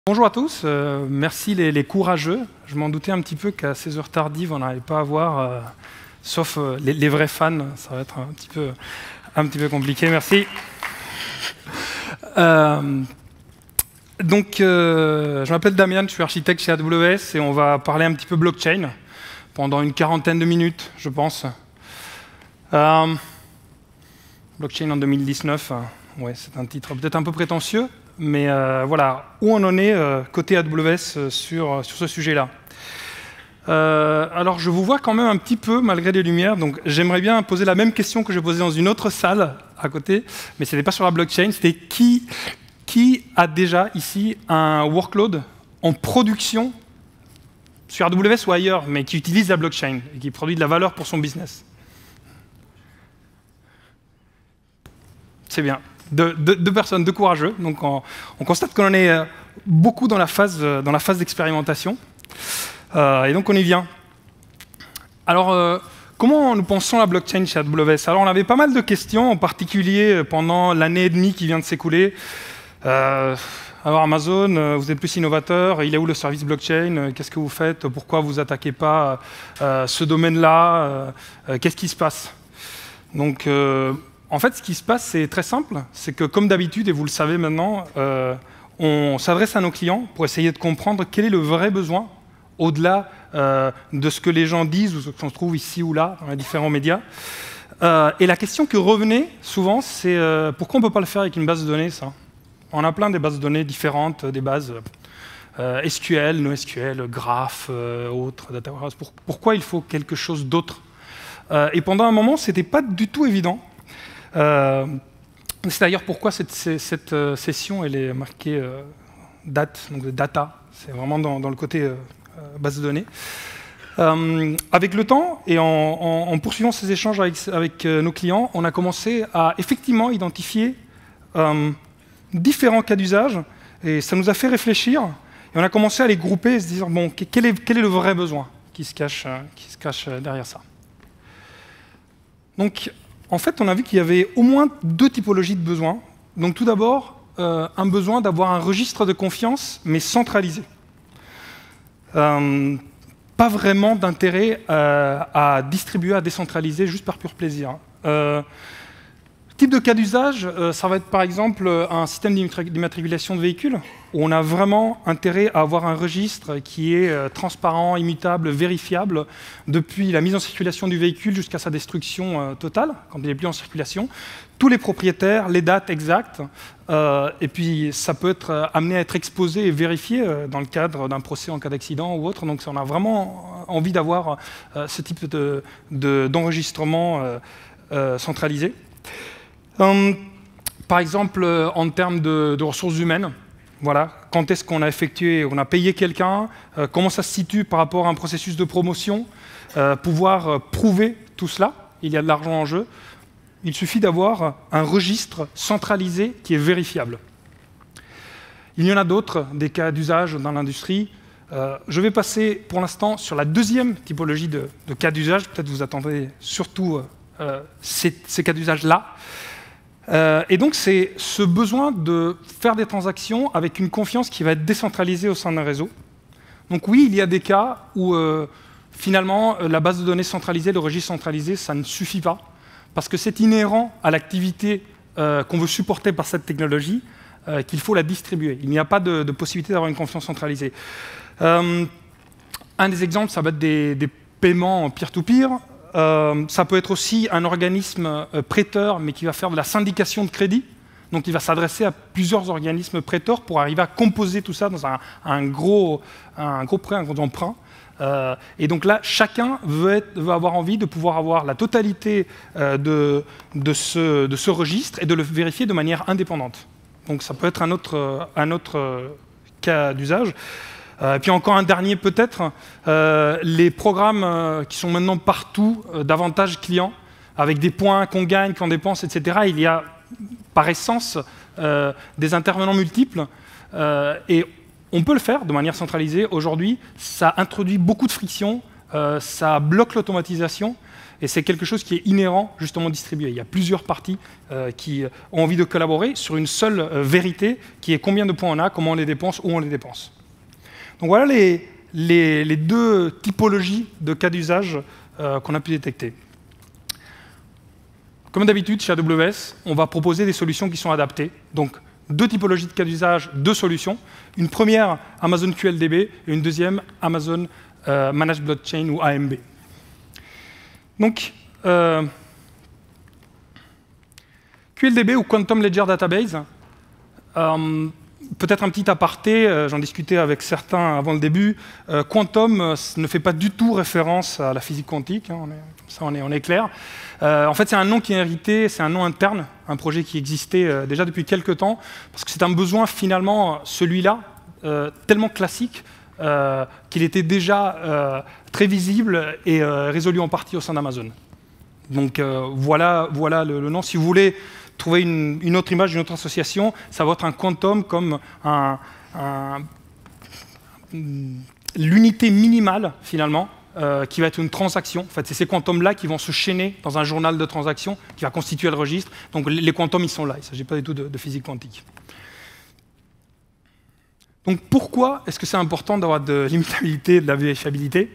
Bonjour à tous, merci les courageux. Je m'en doutais un petit peu qu'à ces heures tardives, on n'allait pas avoir, sauf les vrais fans, ça va être un petit peu compliqué, merci. Je m'appelle Damien, je suis architecte chez AWS et on va parler un petit peu blockchain pendant une quarantaine de minutes, je pense. Blockchain en 2019, ouais, c'est un titre peut-être un peu prétentieux. Mais voilà, où on en est côté AWS sur ce sujet-là. Alors, je vous vois quand même un petit peu, malgré les lumières, donc j'aimerais bien poser la même question que j'ai posée dans une autre salle à côté, mais ce n'était pas sur la blockchain, c'était qui a déjà ici un workload en production sur AWS ou ailleurs, mais qui utilise la blockchain et qui produit de la valeur pour son business? C'est bien. Deux personnes, deux courageux. Donc on constate qu'on en est beaucoup dans la phase d'expérimentation. Et donc on y vient. Alors, comment nous pensons la blockchain chez AWS? Alors on avait pas mal de questions, en particulier pendant l'année et demie qui vient de s'écouler. Alors Amazon, vous êtes plus innovateur, il est où le service blockchain? Qu'est-ce que vous faites? Pourquoi vous n'attaquez pas ce domaine-là? Qu'est-ce qui se passe? Donc, en fait, ce qui se passe, c'est très simple. C'est que, comme d'habitude, et vous le savez maintenant, on s'adresse à nos clients pour essayer de comprendre quel est le vrai besoin, au-delà de ce que les gens disent ou ce qu'on trouve ici ou là, dans les différents médias. Et la question que revenait souvent, c'est pourquoi on ne peut pas le faire avec une base de données, ça? On a plein des bases de données différentes, des bases SQL, NoSQL, Graph, autres, Data Warehouse. Pourquoi il faut quelque chose d'autre? Et pendant un moment, ce n'était pas du tout évident. C'est d'ailleurs pourquoi cette session elle est marquée date, donc data, c'est vraiment dans le côté base de données. Avec le temps et en poursuivant ces échanges avec nos clients, on a commencé à effectivement identifier différents cas d'usage et ça nous a fait réfléchir et on a commencé à les grouper et se dire bon, quel est le vrai besoin qui se cache derrière ça. Donc, en fait, on a vu qu'il y avait au moins deux typologies de besoins. Donc tout d'abord, un besoin d'avoir un registre de confiance, mais centralisé. Pas vraiment d'intérêt à distribuer, à décentraliser, juste par pur plaisir. Type de cas d'usage, ça va être par exemple un système d'immatriculation de véhicules, où on a vraiment intérêt à avoir un registre qui est transparent, immutable, vérifiable, depuis la mise en circulation du véhicule jusqu'à sa destruction totale, quand il n'est plus en circulation. Tous les propriétaires, les dates exactes, et puis ça peut être amené à être exposé et vérifié dans le cadre d'un procès en cas d'accident ou autre. Donc on a vraiment envie d'avoir ce type d'enregistrement centralisé. Par exemple, en termes de ressources humaines, voilà, quand est-ce qu'on a effectué, on a payé quelqu'un, comment ça se situe par rapport à un processus de promotion, pouvoir prouver tout cela, il y a de l'argent en jeu, il suffit d'avoir un registre centralisé qui est vérifiable. Il y en a d'autres, des cas d'usage dans l'industrie. Je vais passer pour l'instant sur la deuxième typologie de cas d'usage, peut-être vous attendez surtout ces cas d'usage-là. Et donc, c'est ce besoin de faire des transactions avec une confiance qui va être décentralisée au sein d'un réseau. Donc oui, il y a des cas où, finalement, la base de données centralisée, le registre centralisé, ça ne suffit pas, parce que c'est inhérent à l'activité qu'on veut supporter par cette technologie, qu'il faut la distribuer. Il n'y a pas de possibilité d'avoir une confiance centralisée. Un des exemples, ça va être des paiements peer-to-peer. Ça peut être aussi un organisme prêteur, mais qui va faire de la syndication de crédit. Donc, il va s'adresser à plusieurs organismes prêteurs pour arriver à composer tout ça dans un gros prêt, un gros emprunt. Et donc là, chacun veut avoir envie de pouvoir avoir la totalité de ce registre et de le vérifier de manière indépendante. Donc, ça peut être un autre cas d'usage. Et puis encore un dernier peut-être, les programmes qui sont maintenant partout d'avantages clients, avec des points qu'on gagne, qu'on dépense, etc. Il y a par essence des intervenants multiples et on peut le faire de manière centralisée. Aujourd'hui, ça introduit beaucoup de friction ça bloque l'automatisation, et c'est quelque chose qui est inhérent justement distribué. Il y a plusieurs parties qui ont envie de collaborer sur une seule vérité, qui est combien de points on a, comment on les dépense, où on les dépense. Donc voilà les deux typologies de cas d'usage qu'on a pu détecter. Comme d'habitude, chez AWS, on va proposer des solutions qui sont adaptées. Donc, deux typologies de cas d'usage, deux solutions. Une première, Amazon QLDB, et une deuxième, Amazon Managed Blockchain ou AMB. Donc, QLDB ou Quantum Ledger Database, peut-être un petit aparté, j'en discutais avec certains avant le début, Quantum ne fait pas du tout référence à la physique quantique, hein, on est clair. En fait, c'est un nom qui est hérité, c'est un nom interne, un projet qui existait déjà depuis quelques temps, parce que c'est un besoin finalement, celui-là, tellement classique, qu'il était déjà très visible et résolu en partie au sein d'Amazon. Donc voilà le nom. Si vous voulez trouver une autre image, une autre association, ça va être un quantum comme l'unité minimale, finalement, qui va être une transaction. En fait, c'est ces quantums-là qui vont se chaîner dans un journal de transactions qui va constituer le registre. Donc les quantums, ils sont là. Il ne s'agit pas du tout de physique quantique. Donc pourquoi est-ce que c'est important d'avoir de l'immutabilité et de la vérifiabilité?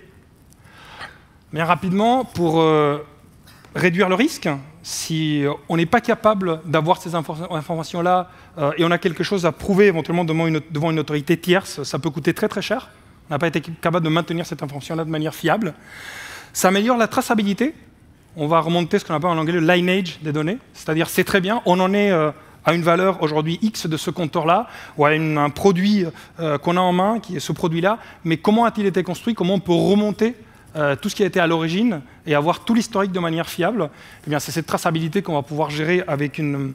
Bien rapidement, pour réduire le risque, si on n'est pas capable d'avoir ces informations-là et on a quelque chose à prouver éventuellement devant une autorité tierce, ça peut coûter très très cher. On n'a pas été capable de maintenir cette information-là de manière fiable. Ça améliore la traçabilité. On va remonter ce qu'on appelle en anglais le lineage des données. C'est-à-dire, c'est très bien, on en est à une valeur aujourd'hui X de ce compteur-là, ou à un produit qu'on a en main, qui est ce produit-là, mais comment a-t-il été construit? Comment on peut remonter tout ce qui a été à l'origine et avoir tout l'historique de manière fiable? Eh bien, c'est cette traçabilité qu'on va pouvoir gérer avec une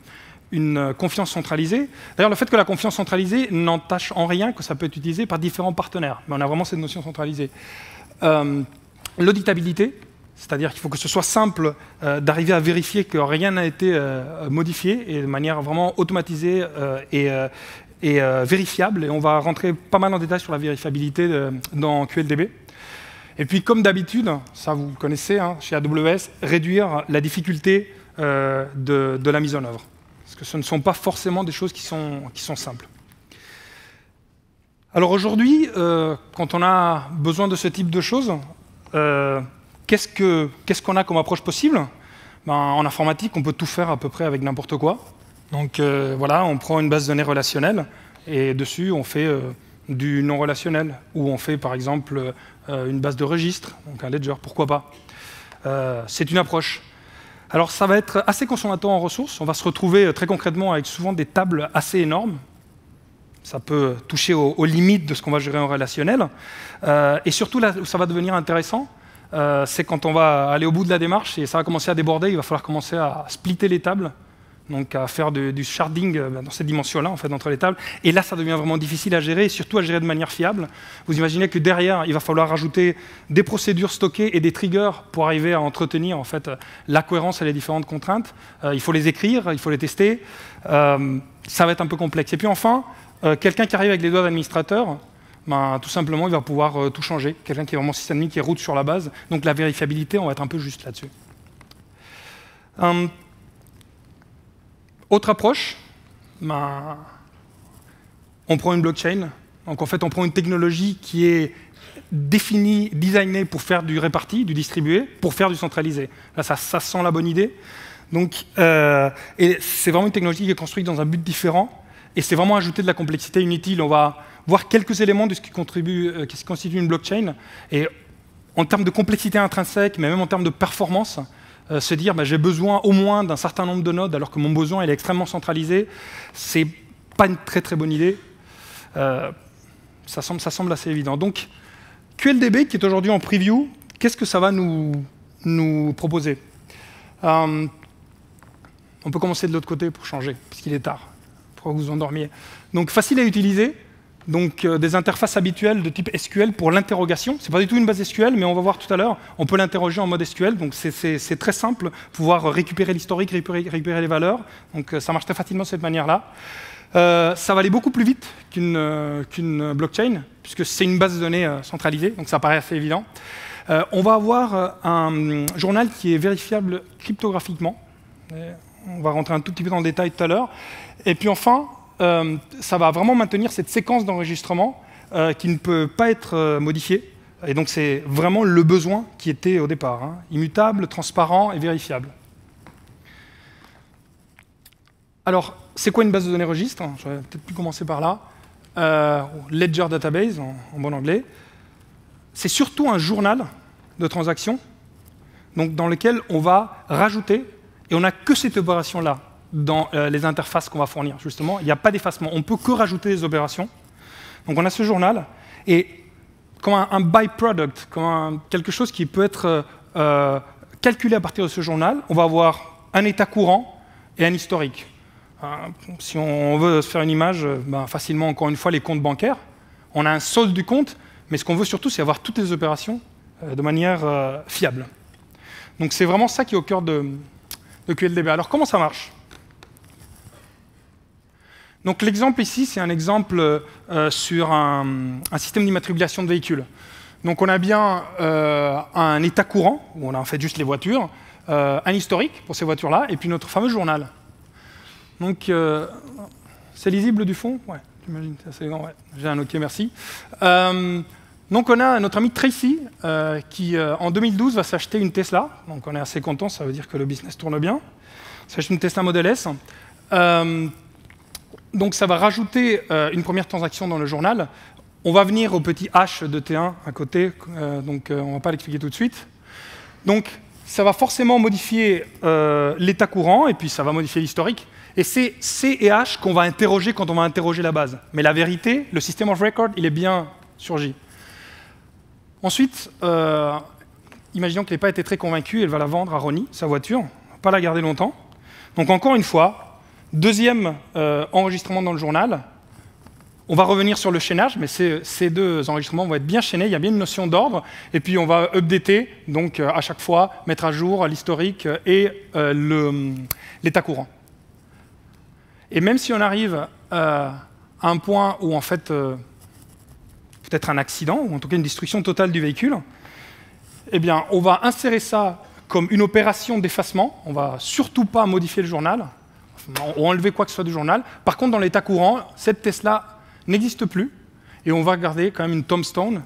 confiance centralisée. D'ailleurs, le fait que la confiance centralisée n'entache en rien que ça peut être utilisé par différents partenaires. Mais on a vraiment cette notion centralisée. L'auditabilité, c'est-à-dire qu'il faut que ce soit simple d'arriver à vérifier que rien n'a été modifié et de manière vraiment automatisée et vérifiable. Et on va rentrer pas mal en détail sur la vérifiabilité dans QLDB. Et puis, comme d'habitude, ça vous connaissez, hein, chez AWS, réduire la difficulté de la mise en œuvre. Parce que ce ne sont pas forcément des choses qui sont simples. Alors aujourd'hui, quand on a besoin de ce type de choses, qu'est-ce qu'on a comme approche possible? En informatique, on peut tout faire à peu près avec n'importe quoi. Donc voilà, on prend une base de données relationnelle et dessus, on fait du non relationnel. Ou on fait par exemple une base de registre, donc un ledger, pourquoi pas. C'est une approche. Alors ça va être assez consommateur en ressources. On va se retrouver très concrètement avec souvent des tables assez énormes. Ça peut toucher aux limites de ce qu'on va gérer en relationnel. Et surtout, là où ça va devenir intéressant, c'est quand on va aller au bout de la démarche et ça va commencer à déborder, il va falloir commencer à splitter les tables, donc à faire du sharding dans cette dimension-là, en fait, entre les tables. Et là, ça devient vraiment difficile à gérer, et surtout à gérer de manière fiable. Vous imaginez que derrière, il va falloir rajouter des procédures stockées et des triggers pour arriver à entretenir en fait, la cohérence et les différentes contraintes. Il faut les écrire, il faut les tester. Ça va être un peu complexe. Et puis enfin, quelqu'un qui arrive avec les doigts d'administrateur, tout simplement, il va pouvoir tout changer. Quelqu'un qui est vraiment sysadmin, qui route sur la base. Donc la vérifiabilité, on va être un peu juste là-dessus. Autre approche, on prend une blockchain. Donc en fait, on prend une technologie qui est définie, designée pour faire du réparti, du distribué, pour faire du centralisé. Là, ça sent la bonne idée. Donc, et c'est vraiment une technologie qui est construite dans un but différent. Et c'est vraiment ajouter de la complexité inutile. On va voir quelques éléments de ce qui constitue une blockchain. Et en termes de complexité intrinsèque, mais même en termes de performance, se dire j'ai besoin au moins d'un certain nombre de nodes alors que mon besoin il est extrêmement centralisé, c'est pas une très très bonne idée. Ça semble assez évident. Donc QLDB qui est aujourd'hui en preview, qu'est-ce que ça va nous proposer? On peut commencer de l'autre côté pour changer, puisqu'il est tard, pour que vous vous endormiez. Donc facile à utiliser. Donc des interfaces habituelles de type SQL pour l'interrogation. Ce n'est pas du tout une base SQL, mais on va voir tout à l'heure, on peut l'interroger en mode SQL. Donc c'est très simple, pouvoir récupérer l'historique, récupérer les valeurs. Donc ça marche très facilement de cette manière-là. Ça va aller beaucoup plus vite qu'une blockchain, puisque c'est une base de données centralisée, donc ça paraît assez évident. On va avoir un journal qui est vérifiable cryptographiquement. On va rentrer un tout petit peu dans le détail tout à l'heure. Et puis enfin, ça va vraiment maintenir cette séquence d'enregistrement qui ne peut pas être modifiée. Et donc c'est vraiment le besoin qui était au départ, hein. Immutable, transparent et vérifiable. Alors, c'est quoi une base de données registre? J'aurais peut-être pu commencer par là. Ledger Database, en bon anglais. C'est surtout un journal de transactions donc, dans lequel on va rajouter, et on n'a que cette opération-là dans les interfaces qu'on va fournir, justement. Il n'y a pas d'effacement, on ne peut que rajouter des opérations. Donc on a ce journal, et comme un byproduct, comme quelque chose qui peut être calculé à partir de ce journal, on va avoir un état courant et un historique. Si on veut se faire une image, facilement, encore une fois, les comptes bancaires. On a un solde du compte, mais ce qu'on veut surtout, c'est avoir toutes les opérations de manière fiable. Donc c'est vraiment ça qui est au cœur de QLDB. Alors comment ça marche? Donc l'exemple ici, c'est un exemple sur un système d'immatriculation de véhicules. Donc on a bien un état courant, où on a en fait juste les voitures, un historique pour ces voitures-là, et puis notre fameux journal. Donc, c'est lisible du fond? Ouais, j'imagine, c'est assez grand, ouais. J'ai un OK, merci. Donc, on a notre ami Tracy, qui, en 2012, va s'acheter une Tesla. Donc, on est assez content, ça veut dire que le business tourne bien. S'achète une Tesla Model S. Donc, ça va rajouter une première transaction dans le journal. On va venir au petit H de T1 à côté, donc on ne va pas l'expliquer tout de suite. Donc, ça va forcément modifier l'état courant, et puis ça va modifier l'historique. Et c'est C et H qu'on va interroger quand on va interroger la base. Mais la vérité, le system of record, il est bien sur J. Ensuite, imaginons qu'elle n'ait pas été très convaincue, elle va la vendre à Ronnie, sa voiture, elle ne va pas la garder longtemps. Donc encore une fois, deuxième enregistrement dans le journal. On va revenir sur le chaînage, mais ces deux enregistrements vont être bien chaînés, il y a bien une notion d'ordre, et puis on va updater, donc à chaque fois, mettre à jour l'historique et l'état courant. Et même si on arrive à un point où, en fait, peut-être un accident, ou en tout cas une destruction totale du véhicule, eh bien, on va insérer ça comme une opération d'effacement. On ne va surtout pas modifier le journal, ou enlever quoi que ce soit du journal. Par contre, dans l'état courant, cette Tesla n'existe plus, et on va garder quand même une tombstone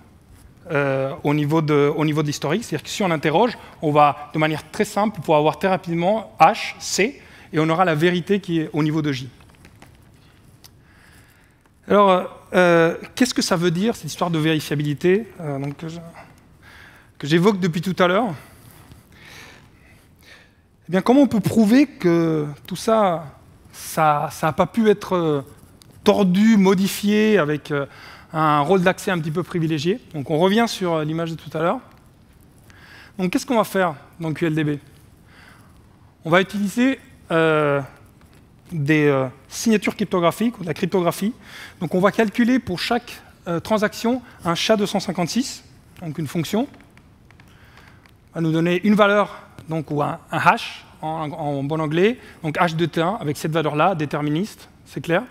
au niveau de l'historique. C'est-à-dire que si on interroge, on va, de manière très simple, pouvoir avoir très rapidement H, C, et on aura la vérité qui est au niveau de J. Alors, qu'est-ce que ça veut dire, cette histoire de vérifiabilité que j'évoque depuis tout à l'heure? Eh bien, comment on peut prouver que tout ça, ça n'a pas pu être tordu, modifié, avec un rôle d'accès un petit peu privilégié? Donc, on revient sur l'image de tout à l'heure. Donc, qu'est-ce qu'on va faire dans QLDB? On va utiliser des signatures cryptographiques ou de la cryptographie. Donc on va calculer pour chaque transaction un SHA-256, donc une fonction. Va nous donner une valeur, donc, ou un hash en bon anglais, donc h de T1 avec cette valeur-là, déterministe, c'est clair.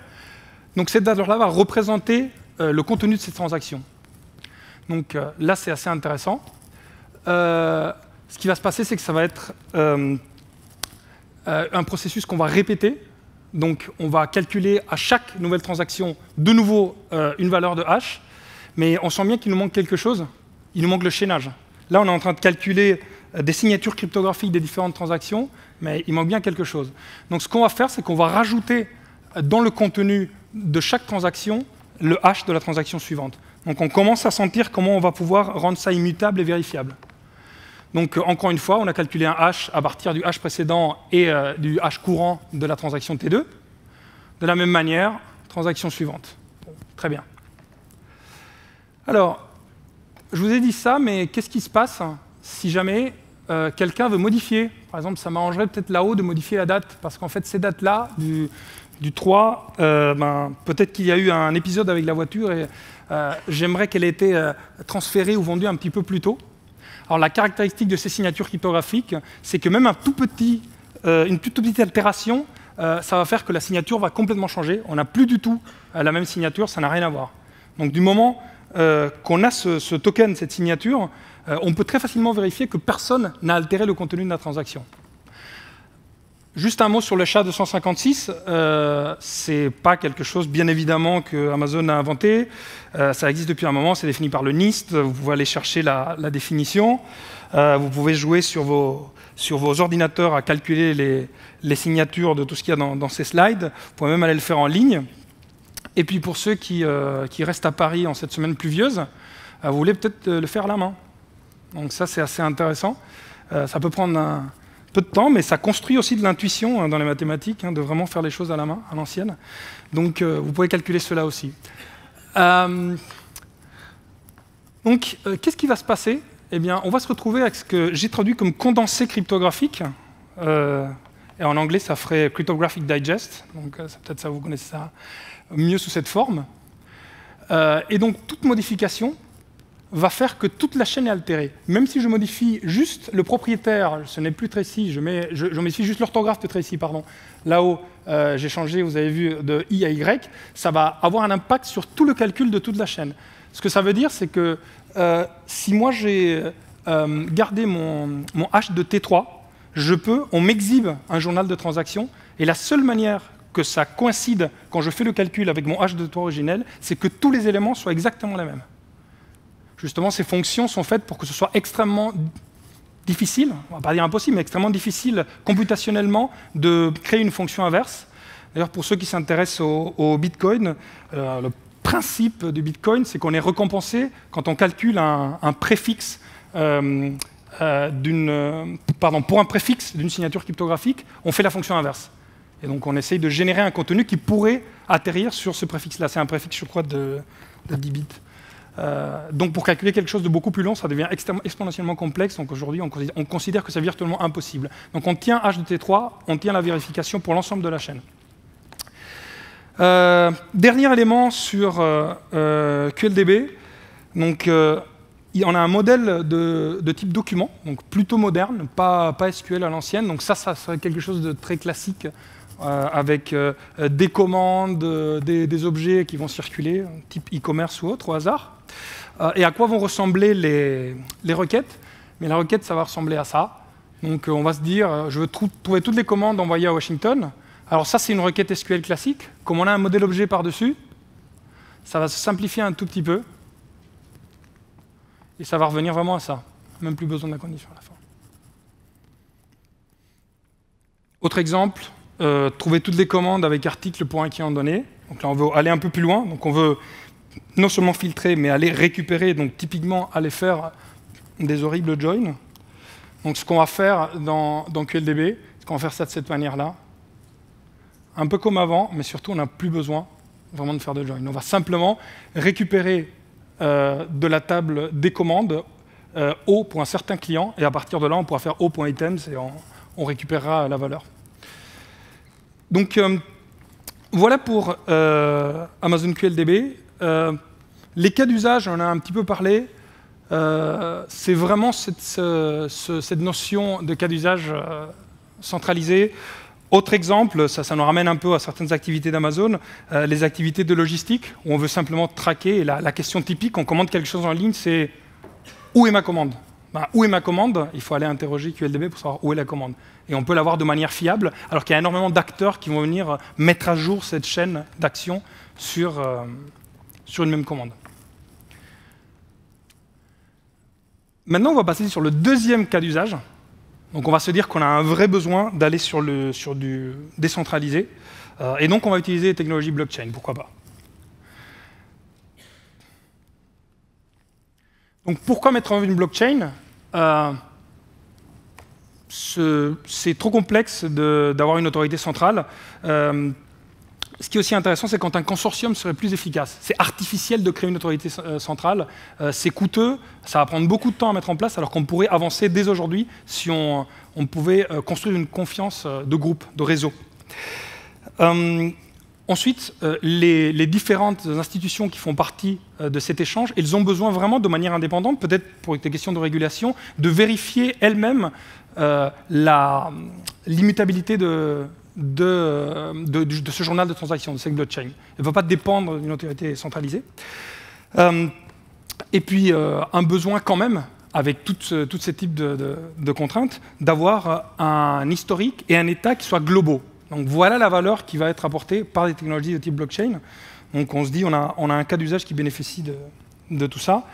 Donc cette valeur-là va représenter le contenu de cette transaction. Donc là, c'est assez intéressant. Ce qui va se passer, c'est que ça va être un processus qu'on va répéter. Donc, on va calculer à chaque nouvelle transaction de nouveau une valeur de hash, mais on sent bien qu'il nous manque quelque chose. Il nous manque le chaînage. Là, on est en train de calculer des signatures cryptographiques des différentes transactions, mais il manque bien quelque chose. Donc, ce qu'on va faire, c'est qu'on va rajouter dans le contenu de chaque transaction le hash de la transaction suivante. Donc, on commence à sentir comment on va pouvoir rendre ça immutable et vérifiable. Donc, encore une fois, on a calculé un hash à partir du hash précédent et du hash courant de la transaction T2. De la même manière, transaction suivante. Bon, très bien. Alors, je vous ai dit ça, mais qu'est-ce qui se passe si jamais quelqu'un veut modifier? Par exemple, ça m'arrangerait peut-être là-haut de modifier la date, parce qu'en fait, ces dates-là, du 3, peut-être qu'il y a eu un épisode avec la voiture et j'aimerais qu'elle ait été transférée ou vendue un petit peu plus tôt. Alors la caractéristique de ces signatures cryptographiques, c'est que même une toute petite altération, ça va faire que la signature va complètement changer. On n'a plus du tout la même signature, ça n'a rien à voir. Donc du moment qu'on a ce token, cette signature, on peut très facilement vérifier que personne n'a altéré le contenu de la transaction. Juste un mot sur le SHA-256, c'est pas quelque chose, bien évidemment, que Amazon a inventé. Ça existe depuis un moment, c'est défini par le NIST. Vous pouvez aller chercher la définition. Vous pouvez jouer sur vos ordinateurs à calculer les signatures de tout ce qu'il y a dans ces slides. Vous pouvez même aller le faire en ligne. Et puis pour ceux qui restent à Paris en cette semaine pluvieuse, vous voulez peut-être le faire à la main. Donc ça, c'est assez intéressant. Ça peut prendre un peu de temps, mais ça construit aussi de l'intuition dans les mathématiques, de vraiment faire les choses à la main, à l'ancienne. Donc vous pouvez calculer cela aussi. Qu'est-ce qui va se passer? Eh bien, on va se retrouver avec ce que j'ai traduit comme condensé cryptographique. Et en anglais, ça ferait Cryptographic Digest. Donc peut-être ça, vous connaissez ça mieux sous cette forme. Et donc, toute modification va faire que toute la chaîne est altérée. Même si je modifie juste le propriétaire, ce n'est plus Tracy, je modifie juste l'orthographe de Tracy, pardon. Là-haut, j'ai changé, vous avez vu, de I à Y, ça va avoir un impact sur tout le calcul de toute la chaîne. Ce que ça veut dire, c'est que si moi j'ai gardé mon H de T3, on m'exhibe un journal de transaction, et la seule manière que ça coïncide quand je fais le calcul avec mon H de T3 originel, c'est que tous les éléments soient exactement les mêmes. Justement, ces fonctions sont faites pour que ce soit extrêmement difficile, on ne va pas dire impossible, mais extrêmement difficile computationnellement de créer une fonction inverse. D'ailleurs, pour ceux qui s'intéressent au Bitcoin, le principe du Bitcoin, c'est qu'on est récompensé quand on calcule un préfixe pour un préfixe d'une signature cryptographique, on fait la fonction inverse. Et donc, on essaye de générer un contenu qui pourrait atterrir sur ce préfixe-là. C'est un préfixe, je crois, de 10 bits. Donc pour calculer quelque chose de beaucoup plus long, ça devient exponentiellement complexe. Donc aujourd'hui, on considère que c'est virtuellement impossible. Donc on tient H de T3, on tient la vérification pour l'ensemble de la chaîne. Dernier élément sur QLDB. Donc on a un modèle de type document, donc plutôt moderne, pas SQL à l'ancienne. Donc ça serait quelque chose de très classique avec des commandes, des objets qui vont circuler, type e-commerce ou autre, au hasard. Et à quoi vont ressembler les requêtes? Mais la requête, ça va ressembler à ça. Donc on va se dire, je veux trouver toutes les commandes envoyées à Washington. Alors ça, c'est une requête SQL classique. Comme on a un modèle objet par-dessus, ça va se simplifier un tout petit peu. Et ça va revenir vraiment à ça. Même plus besoin de la condition à la fin. Autre exemple, trouver toutes les commandes avec article pour un client donné. Donc là, on veut aller un peu plus loin. Donc on veut non seulement filtrer, mais aller récupérer, donc typiquement aller faire des horribles joins. Donc ce qu'on va faire dans QLDB, c'est qu'on va faire ça de cette manière-là. Un peu comme avant, mais surtout on n'a plus besoin vraiment de faire de join. On va simplement récupérer de la table des commandes O pour un certain client, et à partir de là, on pourra faire O.items et on récupérera la valeur. Donc voilà pour Amazon QLDB. Les cas d'usage, on en a un petit peu parlé. C'est vraiment cette notion de cas d'usage centralisé. Autre exemple, ça nous ramène un peu à certaines activités d'Amazon, les activités de logistique, où on veut simplement traquer. Et la question typique, on commande quelque chose en ligne, c'est « Où est ma commande ?» Où est ma commande? Il faut aller interroger QLDB pour savoir où est la commande. Et on peut l'avoir de manière fiable, alors qu'il y a énormément d'acteurs qui vont venir mettre à jour cette chaîne d'action sur une même commande. Maintenant, on va passer sur le deuxième cas d'usage. Donc on va se dire qu'on a un vrai besoin d'aller sur du décentralisé. Et donc on va utiliser les technologies blockchain, pourquoi pas. Donc pourquoi mettre en œuvre une blockchain? C'est trop complexe d'avoir une autorité centrale. Ce qui est aussi intéressant, c'est quand un consortium serait plus efficace. C'est artificiel de créer une autorité centrale, c'est coûteux, ça va prendre beaucoup de temps à mettre en place, alors qu'on pourrait avancer dès aujourd'hui si on pouvait construire une confiance de groupe, de réseau. Ensuite, les différentes institutions qui font partie de cet échange, elles ont besoin vraiment, de manière indépendante, peut-être pour des questions de régulation, de vérifier elles-mêmes l'immutabilité de ce journal de transaction, de cette blockchain. Elle ne va pas dépendre d'une autorité centralisée. Et puis, un besoin quand même avec tous ces types de contraintes, d'avoir un historique et un état qui soient globaux. Donc voilà la valeur qui va être apportée par des technologies de type blockchain. Donc on se dit, on a un cas d'usage qui bénéficie de tout ça.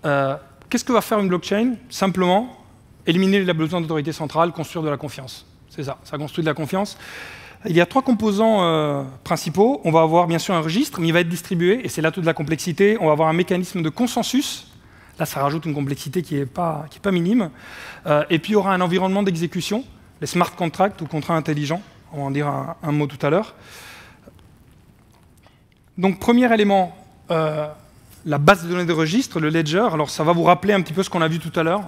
Qu'est-ce que va faire une blockchain? Simplement, éliminer le besoin d'autorité centrale, construire de la confiance. C'est ça, ça construit de la confiance. Il y a 3 composants principaux. On va avoir bien sûr un registre, mais il va être distribué, et c'est là toute la complexité. On va avoir un mécanisme de consensus. Là, ça rajoute une complexité qui n'est pas minime. Et puis, il y aura un environnement d'exécution, les smart contracts ou contrats intelligents. On va en dire un mot tout à l'heure. Donc, premier élément, la base de données de registre, le ledger. Alors, ça va vous rappeler un petit peu ce qu'on a vu tout à l'heure.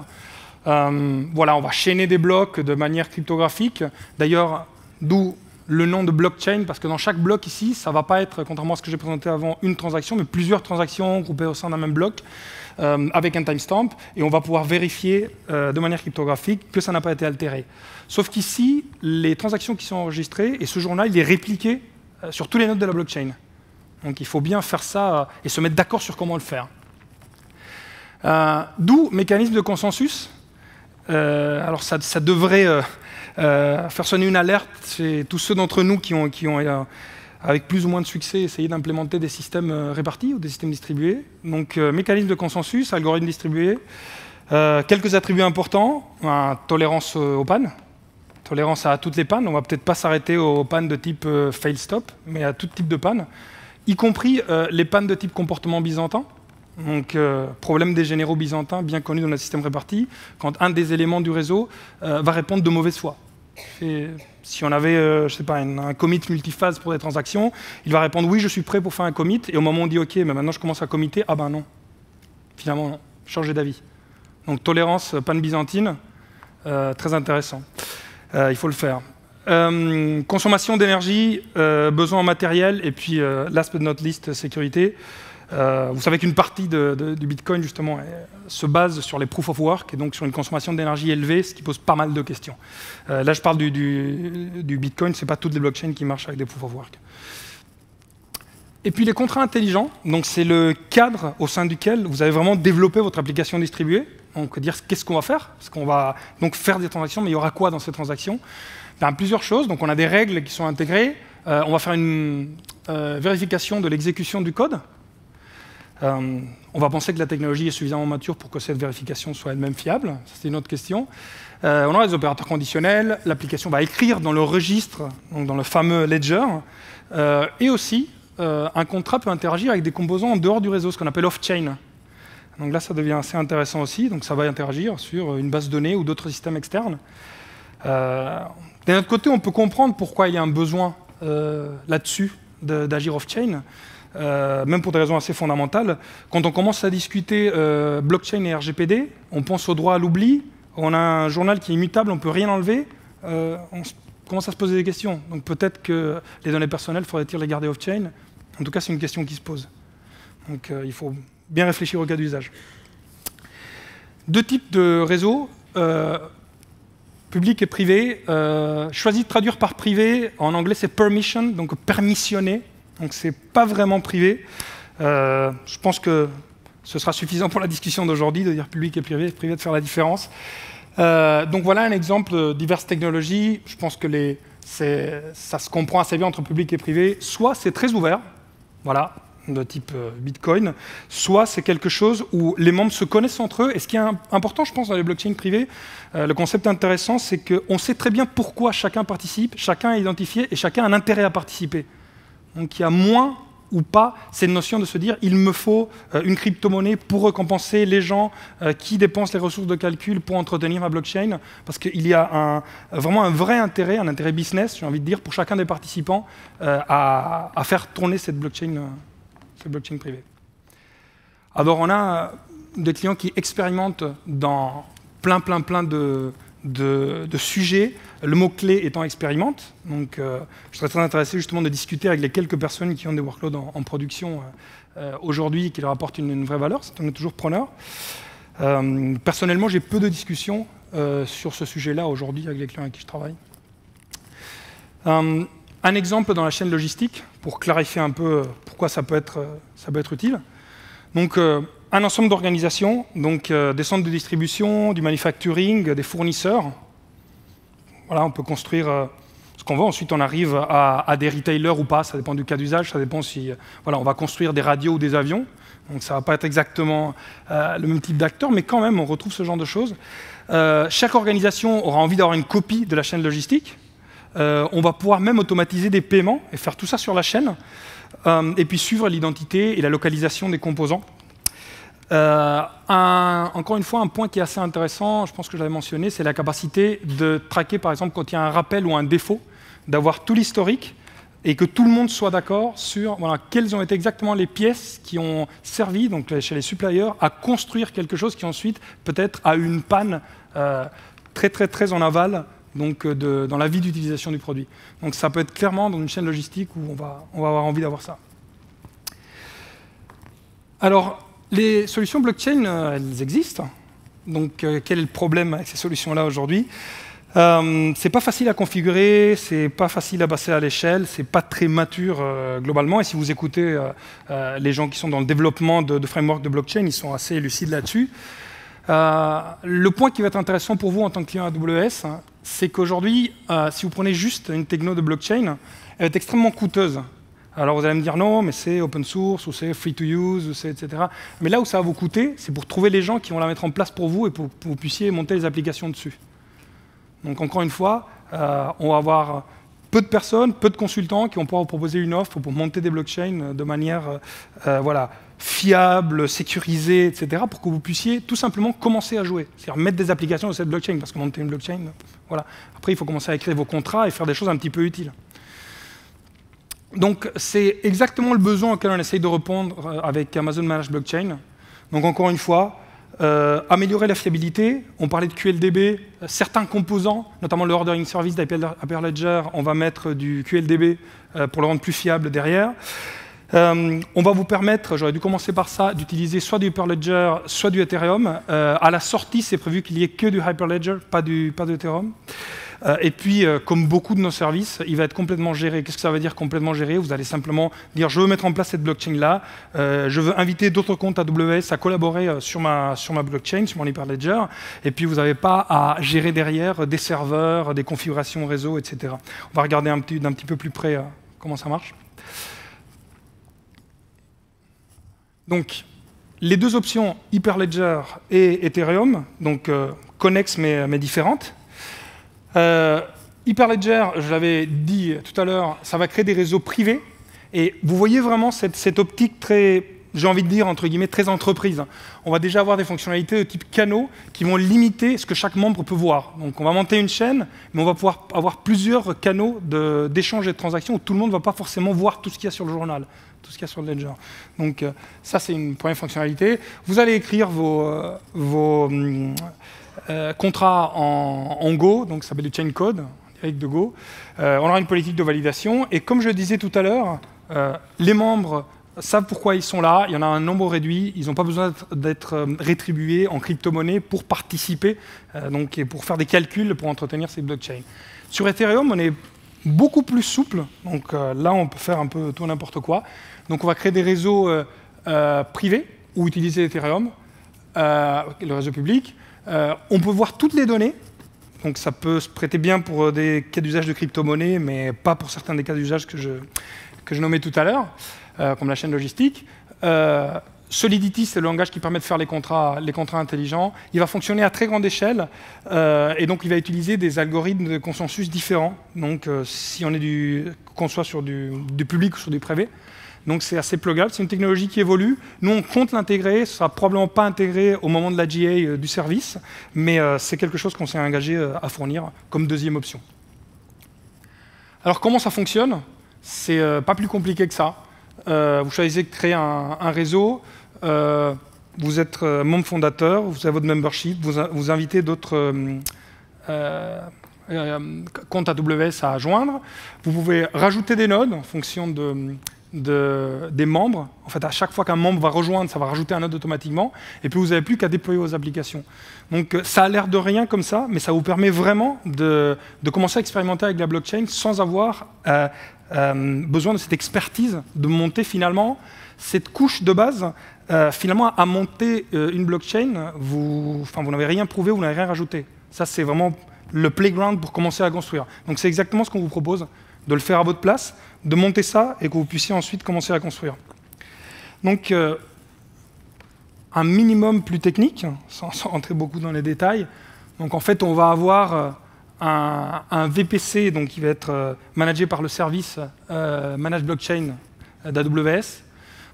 Voilà, on va chaîner des blocs de manière cryptographique. D'ailleurs, d'où le nom de blockchain, parce que dans chaque bloc ici, ça ne va pas être, contrairement à ce que j'ai présenté avant, une transaction, mais plusieurs transactions groupées au sein d'un même bloc, avec un timestamp, et on va pouvoir vérifier de manière cryptographique que ça n'a pas été altéré. Sauf qu'ici, les transactions qui sont enregistrées, et ce journal, il est répliqué sur tous les nodes de la blockchain. Donc il faut bien faire ça et se mettre d'accord sur comment le faire. D'où mécanisme de consensus. Alors ça devrait faire sonner une alerte chez tous ceux d'entre nous qui ont avec plus ou moins de succès, essayé d'implémenter des systèmes répartis ou des systèmes distribués. Donc mécanisme de consensus, algorithme distribué, quelques attributs importants, tolérance aux pannes, tolérance à toutes les pannes. On ne va peut-être pas s'arrêter aux pannes de type fail stop, mais à tout type de panne, y compris les pannes de type comportement byzantin. Donc, problème des généraux byzantins, bien connu dans le système réparti, quand un des éléments du réseau va répondre de mauvaise foi. Et si on avait, je sais pas, un commit multiphase pour des transactions, il va répondre oui, je suis prêt pour faire un commit, et au moment où on dit ok, mais maintenant je commence à committer, ah ben non, finalement non, changer d'avis. Donc tolérance, panne byzantine, très intéressant. Il faut le faire. Consommation d'énergie, besoin en matériel, et puis last but not least, sécurité. Vous savez qu'une partie du Bitcoin, justement, se base sur les proof of work, et donc sur une consommation d'énergie élevée, ce qui pose pas mal de questions. Là, je parle du Bitcoin, ce n'est pas toutes les blockchains qui marchent avec des proof of work. Et puis les contrats intelligents, donc c'est le cadre au sein duquel vous avez vraiment développé votre application distribuée. Donc dire qu'est-ce qu'on va faire, parce qu'on va donc faire des transactions, mais il y aura quoi dans ces transactions? Ben, plusieurs choses. Donc on a des règles qui sont intégrées. On va faire une vérification de l'exécution du code. On va penser que la technologie est suffisamment mature pour que cette vérification soit elle-même fiable. C'est une autre question. On aura des opérateurs conditionnels. L'application va écrire dans le registre, donc dans le fameux ledger. Et aussi, un contrat peut interagir avec des composants en dehors du réseau, ce qu'on appelle off-chain. Donc là, ça devient assez intéressant aussi. Donc ça va interagir sur une base de données ou d'autres systèmes externes. D'un autre côté, on peut comprendre pourquoi il y a un besoin là-dessus d'agir off-chain. Même pour des raisons assez fondamentales. Quand on commence à discuter blockchain et RGPD, on pense au droit à l'oubli, on a un journal qui est immutable, on ne peut rien enlever, on commence à se poser des questions. Donc peut-être que les données personnelles, faudrait-il les garder off-chain? En tout cas, c'est une question qui se pose. Donc il faut bien réfléchir au cas d'usage. 2 types de réseaux, public et privé. Choisi de traduire par privé, en anglais c'est permission, donc permissionné. Donc ce n'est pas vraiment privé. Je pense que ce sera suffisant pour la discussion d'aujourd'hui de dire public et privé de faire la différence. Donc voilà un exemple de diverses technologies. Je pense que ça se comprend assez bien entre public et privé. Soit c'est très ouvert, voilà, de type Bitcoin, soit c'est quelque chose où les membres se connaissent entre eux. Et ce qui est important, je pense, dans les blockchains privées, le concept intéressant, c'est qu'on sait très bien pourquoi chacun participe, chacun est identifié et chacun a un intérêt à participer. Donc il y a moins ou pas cette notion de se dire il me faut une crypto-monnaie pour récompenser les gens qui dépensent les ressources de calcul pour entretenir ma blockchain, parce qu'il y a vraiment un vrai intérêt, un intérêt business, j'ai envie de dire, pour chacun des participants à faire tourner cette blockchain privée. Alors on a des clients qui expérimentent dans plein de sujets, le mot-clé étant expérimente. Donc, je serais très intéressé justement de discuter avec les quelques personnes qui ont des workloads en production aujourd'hui et qui leur apportent une vraie valeur. On est toujours preneur. Personnellement, j'ai peu de discussions sur ce sujet-là aujourd'hui avec les clients avec qui je travaille. Un exemple dans la chaîne logistique, pour clarifier un peu pourquoi ça peut être utile. Donc, un ensemble d'organisations, donc des centres de distribution, du manufacturing, des fournisseurs. Voilà, on peut construire ce qu'on veut. Ensuite, on arrive à des retailers ou pas, ça dépend du cas d'usage, ça dépend si voilà, on va construire des radios ou des avions. Donc ça ne va pas être exactement le même type d'acteur, mais quand même, on retrouve ce genre de choses. Chaque organisation aura envie d'avoir une copie de la chaîne logistique. On va pouvoir même automatiser des paiements et faire tout ça sur la chaîne. Et puis suivre l'identité et la localisation des composants. Encore une fois, un point qui est assez intéressant, je pense que je l'avais mentionné, c'est la capacité de traquer, par exemple, quand il y a un rappel ou un défaut, d'avoir tout l'historique et que tout le monde soit d'accord sur voilà, quelles ont été exactement les pièces qui ont servi, donc chez les suppliers, à construire quelque chose qui ensuite peut-être a eu une panne très en aval, donc dans la vie d'utilisation du produit. Donc ça peut être clairement dans une chaîne logistique où on va avoir envie d'avoir ça. Alors, les solutions blockchain, elles existent. Donc, quel est le problème avec ces solutions-là aujourd'hui? C'est pas facile à configurer, c'est pas facile à passer à l'échelle, c'est pas très mature globalement. Et si vous écoutez les gens qui sont dans le développement de frameworks de blockchain, ils sont assez lucides là-dessus. Le point qui va être intéressant pour vous en tant que client AWS, hein, c'est qu'aujourd'hui, si vous prenez juste une techno de blockchain, elle est extrêmement coûteuse. Alors vous allez me dire non, mais c'est open source, ou c'est free to use, ou c'est etc. Mais là où ça va vous coûter, c'est pour trouver les gens qui vont la mettre en place pour vous et pour que vous puissiez monter les applications dessus. Donc encore une fois, on va avoir peu de personnes, peu de consultants qui vont pouvoir vous proposer une offre pour monter des blockchains de manière voilà, fiable, sécurisée, etc. pour que vous puissiez tout simplement commencer à jouer. C'est-à-dire mettre des applications sur cette blockchain, parce que monter une blockchain, voilà. Après il faut commencer à écrire vos contrats et faire des choses un petit peu utiles. Donc c'est exactement le besoin auquel on essaye de répondre avec Amazon Managed Blockchain. Donc encore une fois, améliorer la fiabilité. On parlait de QLDB. Certains composants, notamment le ordering service d'Hyperledger, on va mettre du QLDB pour le rendre plus fiable derrière. On va vous permettre, j'aurais dû commencer par ça, d'utiliser soit du Hyperledger, soit du Ethereum. À la sortie, c'est prévu qu'il n'y ait que du Hyperledger, pas d'Ethereum. Et puis, comme beaucoup de nos services, il va être complètement géré. Qu'est-ce que ça veut dire complètement géré? Vous allez simplement dire, je veux mettre en place cette blockchain-là, je veux inviter d'autres comptes AWS à collaborer sur ma blockchain, sur mon Hyperledger, et puis vous n'avez pas à gérer derrière des serveurs, des configurations réseau, etc. On va regarder d'un petit peu plus près comment ça marche. Donc, les deux options, Hyperledger et Ethereum, donc connexes mais différentes. Hyperledger, je l'avais dit tout à l'heure, ça va créer des réseaux privés. Et vous voyez vraiment cette optique très, j'ai envie de dire, entre guillemets, très entreprise. On va déjà avoir des fonctionnalités de type canaux qui vont limiter ce que chaque membre peut voir. Donc on va monter une chaîne, mais on va pouvoir avoir plusieurs canaux d'échange et de transactions où tout le monde ne va pas forcément voir tout ce qu'il y a sur le journal, tout ce qu'il y a sur le ledger. Donc ça, c'est une première fonctionnalité. Vous allez écrire vos contrat en Go, donc ça s'appelle du chain code, avec de Go. On aura une politique de validation. Et comme je le disais tout à l'heure, les membres savent pourquoi ils sont là. Il y en a un nombre réduit. Ils n'ont pas besoin d'être rétribués en crypto-monnaie pour participer donc, et pour faire des calculs pour entretenir ces blockchains. Sur Ethereum, on est beaucoup plus souple. Donc là, on peut faire un peu tout n'importe quoi. Donc on va créer des réseaux privés ou utiliser Ethereum, le réseau public. On peut voir toutes les données, donc ça peut se prêter bien pour des cas d'usage de crypto-monnaie, mais pas pour certains des cas d'usage que je nommais tout à l'heure, comme la chaîne logistique. Solidity, c'est le langage qui permet de faire les contrats intelligents. Il va fonctionner à très grande échelle, et donc il va utiliser des algorithmes de consensus différents, donc si on est qu'on soit sur du public ou sur du privé. Donc c'est assez pluggable, c'est une technologie qui évolue. Nous, on compte l'intégrer, ce ne sera probablement pas intégré au moment de la GA du service, mais c'est quelque chose qu'on s'est engagé à fournir comme deuxième option. Alors comment ça fonctionne? C'est pas plus compliqué que ça. Vous choisissez de créer un réseau, vous êtes membre fondateur, vous avez votre membership, vous invitez d'autres comptes AWS à joindre. Vous pouvez rajouter des nodes en fonction des membres. En fait, à chaque fois qu'un membre va rejoindre, ça va rajouter un node automatiquement. Et puis, vous n'avez plus qu'à déployer vos applications. Donc, ça a l'air de rien comme ça, mais ça vous permet vraiment de commencer à expérimenter avec la blockchain sans avoir besoin de cette expertise, de monter finalement Cette couche de base, finalement, à monter une blockchain, vous n'avez rien prouvé, vous n'avez rien rajouté. Ça, c'est vraiment le playground pour commencer à construire. Donc c'est exactement ce qu'on vous propose, de le faire à votre place, de monter ça et que vous puissiez ensuite commencer à construire. Donc, un minimum plus technique, sans rentrer beaucoup dans les détails. Donc en fait, on va avoir un VPC donc, qui va être managé par le service Managed Blockchain d'AWS.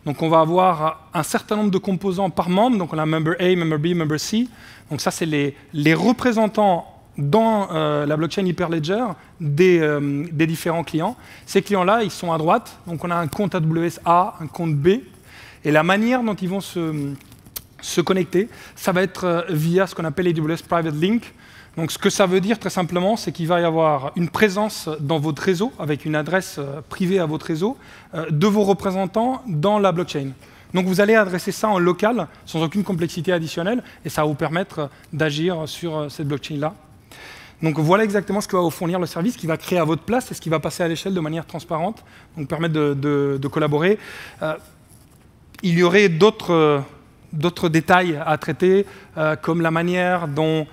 Donc on va avoir un certain nombre de composants par membre. Donc on a member A, member B, member C. Donc ça, c'est les représentants dans la blockchain Hyperledger des différents clients. Ces clients-là, ils sont à droite. Donc on a un compte AWS A, un compte B. Et la manière dont ils vont se connecter, ça va être via ce qu'on appelle AWS Private Link. Donc ce que ça veut dire très simplement, c'est qu'il va y avoir une présence dans votre réseau, avec une adresse privée à votre réseau, de vos représentants dans la blockchain. Donc vous allez adresser ça en local, sans aucune complexité additionnelle, et ça va vous permettre d'agir sur cette blockchain-là. Donc voilà exactement ce que va vous fournir le service, qui va créer à votre place et ce qui va passer à l'échelle de manière transparente, donc permettre de collaborer. Il y aurait d'autres détails à traiter, comme la manière dont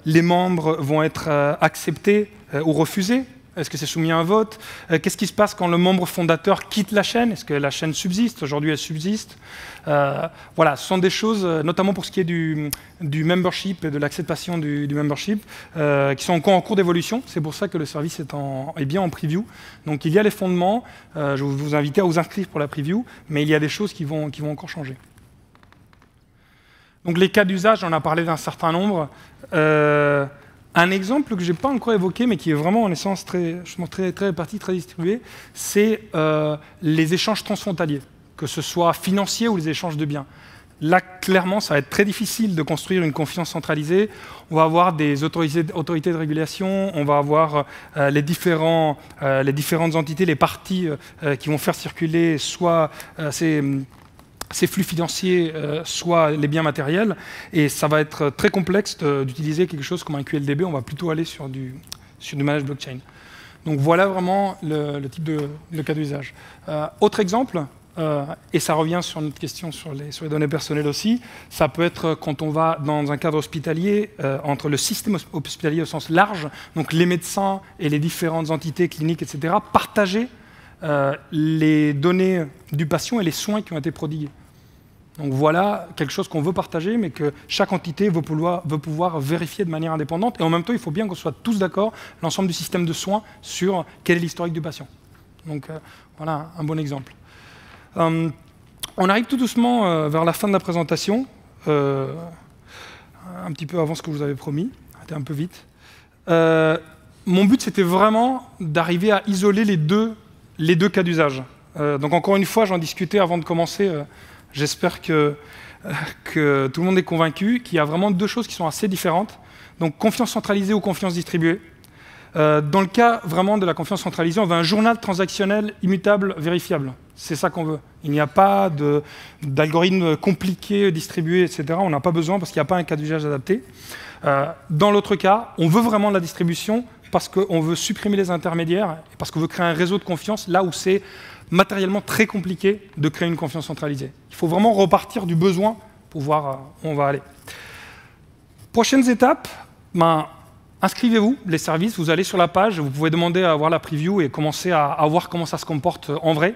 les membres vont être acceptés ou refusés. Est-ce que c'est soumis à un vote? Qu'est-ce qui se passe quand le membre fondateur quitte la chaîne? Est-ce que la chaîne subsiste? Aujourd'hui, elle subsiste. Voilà, ce sont des choses, notamment pour ce qui est du membership et de l'acceptation du membership, qui sont encore en cours d'évolution. C'est pour ça que le service est bien en preview. Donc il y a les fondements. Je vais vous inviter à vous inscrire pour la preview, mais il y a des choses qui vont encore changer. Donc les cas d'usage, on en a parlé d'un certain nombre. Un exemple que je n'ai pas encore évoqué, mais qui est vraiment en essence très réparti, très distribué, c'est les échanges transfrontaliers, que ce soit financiers ou les échanges de biens. Là, clairement, ça va être très difficile de construire une confiance centralisée. On va avoir des autorités de régulation, on va avoir les différentes entités, les parties qui vont faire circuler soit ces flux financiers, soit les biens matériels, et ça va être très complexe d'utiliser quelque chose comme un QLDB. On va plutôt aller sur du managed blockchain. Donc voilà vraiment le type de cas d'usage. Autre exemple, et ça revient sur notre question sur les données personnelles aussi, ça peut être quand on va dans un cadre hospitalier, entre le système hospitalier au sens large, donc les médecins et les différentes entités cliniques, etc., partager les données du patient et les soins qui ont été prodigués. Donc voilà quelque chose qu'on veut partager, mais que chaque entité veut pouvoir vérifier de manière indépendante. Et en même temps, il faut bien qu'on soit tous d'accord, l'ensemble du système de soins, sur quel est l'historique du patient. Donc voilà un bon exemple. On arrive tout doucement vers la fin de la présentation, un petit peu avant ce que je vous avais promis, c'était un peu vite. Mon but, c'était vraiment d'arriver à isoler les deux cas d'usage. Donc encore une fois, j'en discutais avant de commencer. J'espère que tout le monde est convaincu qu'il y a vraiment deux choses qui sont assez différentes. Donc confiance centralisée ou confiance distribuée. Dans le cas vraiment de la confiance centralisée, on veut un journal transactionnel immutable, vérifiable. C'est ça qu'on veut. Il n'y a pas d'algorithme compliqué, distribué, etc. On n'a pas besoin parce qu'il n'y a pas un cas d'usage adapté. Dans l'autre cas, on veut vraiment de la distribution parce qu'on veut supprimer les intermédiaires et parce qu'on veut créer un réseau de confiance là où c'est matériellement très compliqué de créer une confiance centralisée. Il faut vraiment repartir du besoin pour voir où on va aller. Prochaines étapes, inscrivez-vous, les services, vous allez sur la page, vous pouvez demander à voir la preview et commencer à voir comment ça se comporte en vrai.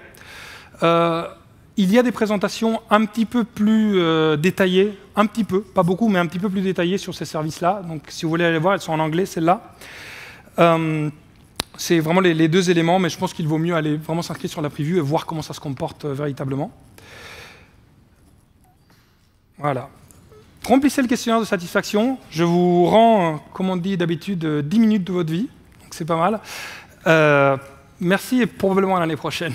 Il y a des présentations un petit peu plus détaillées, un petit peu, pas beaucoup, mais un petit peu plus détaillées sur ces services-là. Donc si vous voulez aller voir, elles sont en anglais, celles-là. C'est vraiment les deux éléments, mais je pense qu'il vaut mieux aller vraiment s'inscrire sur la preview et voir comment ça se comporte véritablement. Voilà. Remplissez le questionnaire de satisfaction. Je vous rends, comme on dit d'habitude, 10 minutes de votre vie. Donc c'est pas mal. Merci et probablement à l'année prochaine.